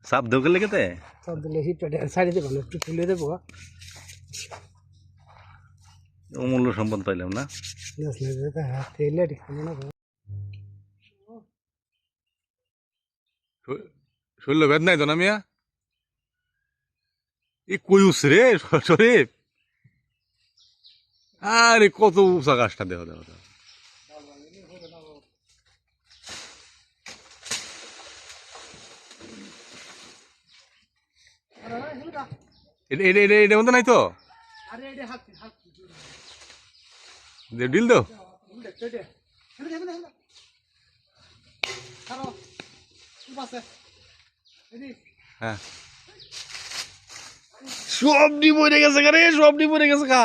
সাপ ধোকে লেগেতে সব দিলে হিটটা সাইডে দেবো না, একটু তুলে দেবো। অমূল্য সম্পদ পাইলাম না। তেলে ঠিক না শরীর বেদ নাই তো না মিয়া? এ কই উঠছে রে শরীফ? আরে কত উঁচা গাছটা দেহ দেহ দেহ। এটা মতো নাই তো ডিল তো হ্যাঁ সব ডি পড়ে গেছে রে, সব ডি পড়ে গেছে খা।